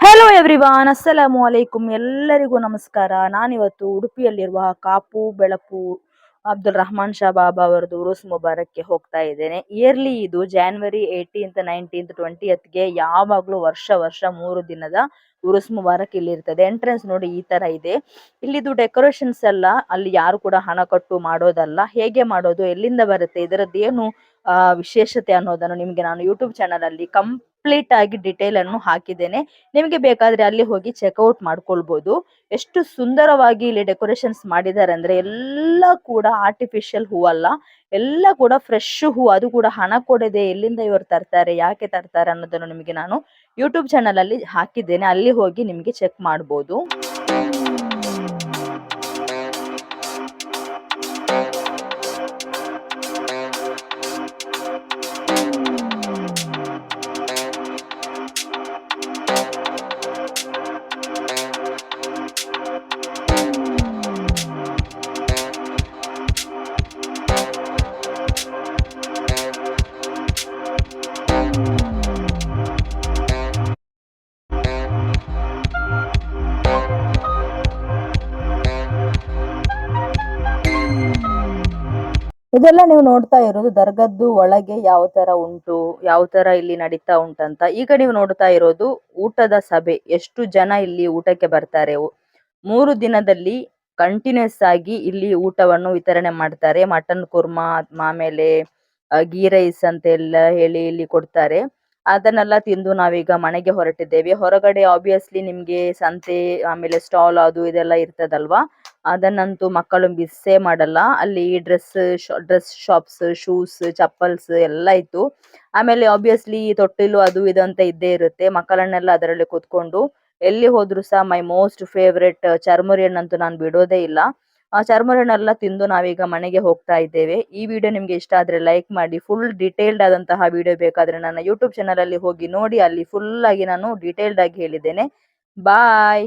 Hello everyone, ಅಸ್ಸಲಾಮು ಅಲೈಕುಂ. ಎಲ್ಲರಿಗೂ ನಮಸ್ಕಾರ. ನಾನಿವತ್ತು ಉಡುಪಿಯಲ್ಲಿರುವ ಕಾಪು ಬೆಳಪು ಅಬ್ದುಲ್ ರಹಮಾನ್ ಶಾ ಬಾಬಾ ಅವರದು ಉರುಸ್ ಮುಬಾರಕ್ಗೆ ಹೋಗ್ತಾ ಇದ್ದೇನೆ. ಇಯರ್ಲಿ ಇದು January 18th 19th 20th ಯಾವಾಗಲೂ ವರ್ಷ 3 ದಿನದ ಉರುಸ್ ಮುಬಾರಕ್ ಇಲ್ಲಿ ಇರ್ತದೆ. ಎಂಟ್ರೆನ್ಸ್ ನೋಡಿ ಈ ತರ ಇದೆ. ಇಲ್ಲಿದು ಡೆಕೋರೇಷನ್ಸ್ ಎಲ್ಲ ಅಲ್ಲಿ ಯಾರು ಕೂಡ ಹಣ ಕೊಟ್ಟು ಮಾಡೋದಲ್ಲ. ಹೇಗೆ ಮಾಡೋದು, ಎಲ್ಲಿಂದ ಬರುತ್ತೆ, ಇದರದ್ದೇನು ವಿಶೇಷತೆ ಅನ್ನೋದನ್ನು ನಿಮಗೆ ನಾನು ಯೂಟ್ಯೂಬ್ ಚಾನಲ್ ಅಲ್ಲಿ ಕಂಪ್ಲೀಟ್ ಆಗಿ ಡಿಟೇಲ್ ಅನ್ನು ಹಾಕಿದ್ದೇನೆ. ನಿಮಗೆ ಬೇಕಾದ್ರೆ ಅಲ್ಲಿ ಹೋಗಿ ಚೆಕ್ಔಟ್ ಮಾಡ್ಕೊಳ್ಬಹುದು. ಎಷ್ಟು ಸುಂದರವಾಗಿ ಇಲ್ಲಿ ಡೆಕೋರೇಷನ್ಸ್ ಮಾಡಿದ್ದಾರೆ ಅಂದ್ರೆ ಎಲ್ಲ ಕೂಡ ಆರ್ಟಿಫಿಷಿಯಲ್ ಹೂವಲ್ಲ, ಎಲ್ಲ ಕೂಡ ಫ್ರೆಶ್ ಹೂ. ಅದು ಕೂಡ ಹಣ ಕೊಡದೆ ಎಲ್ಲಿಂದ ಇವರು ತರ್ತಾರೆ, ಯಾಕೆ ತರ್ತಾರೆ ಅನ್ನೋದನ್ನು ನಿಮಗೆ ನಾನು ಯೂಟ್ಯೂಬ್ ಚಾನಲ್ ಅಲ್ಲಿ ಹಾಕಿದ್ದೇನೆ. ಅಲ್ಲಿ ಹೋಗಿ ನಿಮಗೆ ಚೆಕ್ ಮಾಡ್ಬೋದು. ಇದೆಲ್ಲ ನೀವು ನೋಡ್ತಾ ಇರೋದು ದರ್ಗದ್ದು ಒಳಗೆ ಯಾವ ತರ ಉಂಟು, ಯಾವ ತರ ಇಲ್ಲಿ ನಡೀತಾ ಉಂಟಂತ. ಈಗ ನೀವು ನೋಡ್ತಾ ಇರೋದು ಊಟದ ಸಭೆ. ಎಷ್ಟು ಜನ ಇಲ್ಲಿ ಊಟಕ್ಕೆ ಬರ್ತಾರೆ. 3 ದಿನದಲ್ಲಿ ಕಂಟಿನ್ಯೂಸ್ ಆಗಿ ಇಲ್ಲಿ ಊಟವನ್ನು ವಿತರಣೆ ಮಾಡ್ತಾರೆ. ಮಟನ್ ಕುರ್ಮಾ, ಆಮೇಲೆ ಗೀ ರೈಸ್ ಅಂತ ಎಲ್ಲ ಹೇಳಿ ಇಲ್ಲಿ ಕೊಡ್ತಾರೆ. ಅದನ್ನೆಲ್ಲ ತಿಂದು ನಾವೀಗ ಮನೆಗೆ ಹೊರಟಿದ್ದೇವೆ. ಹೊರಗಡೆ ಆಬ್ವಿಯಸ್ಲಿ ನಿಮ್ಗೆ ಸಂತೆ, ಆಮೇಲೆ ಸ್ಟಾಲ್ ಅದು ಇದೆಲ್ಲ ಇರ್ತದಲ್ವಾ, ಅದನ್ನಂತೂ ಮಕ್ಕಳು ಮಿಸ್ಸೇ ಮಾಡಲ್ಲ. ಅಲ್ಲಿ ಡ್ರೆಸ್ ಶಾಪ್ಸ್, ಶೂಸ್, ಚಪ್ಪಲ್ಸ್ ಎಲ್ಲ ಇತ್ತು. ಆಮೇಲೆ ಆಬ್ವಿಯಸ್ಲಿ ತೊಟ್ಟಿಲು ಅದು ಇದು ಅಂತ ಇದ್ದೇ ಇರುತ್ತೆ. ಮಕ್ಕಳನ್ನೆಲ್ಲ ಅದರಲ್ಲಿ ಕೂತ್ಕೊಂಡು ಎಲ್ಲಿ ಹೋದ್ರು ಸಹ ಮೈ ಮೋಸ್ಟ್ ಫೇವ್ರೆಟ್ ಚರ್ಮುರಿ ಹಣ್ಣಂತೂ ನಾನು ಬಿಡೋದೇ ಇಲ್ಲ. ಆ ಚರ್ಮುರಿ ಹಣ್ಣೆಲ್ಲ ತಿಂದು ನಾವೀಗ ಮನೆಗೆ ಹೋಗ್ತಾ ಇದ್ದೇವೆ. ಈ ವಿಡಿಯೋ ನಿಮ್ಗೆ ಇಷ್ಟ ಆದ್ರೆ ಲೈಕ್ ಮಾಡಿ. ಫುಲ್ ಡಿಟೇಲ್ಡ್ ಆದಂತಹ ವಿಡಿಯೋ ಬೇಕಾದ್ರೆ ನನ್ನ ಯೂಟ್ಯೂಬ್ ಚಾನಲ್ ಅಲ್ಲಿ ಹೋಗಿ ನೋಡಿ. ಅಲ್ಲಿ ಫುಲ್ ಆಗಿ ನಾನು ಡಿಟೇಲ್ಡ್ ಆಗಿ ಹೇಳಿದ್ದೇನೆ. ಬಾಯ್.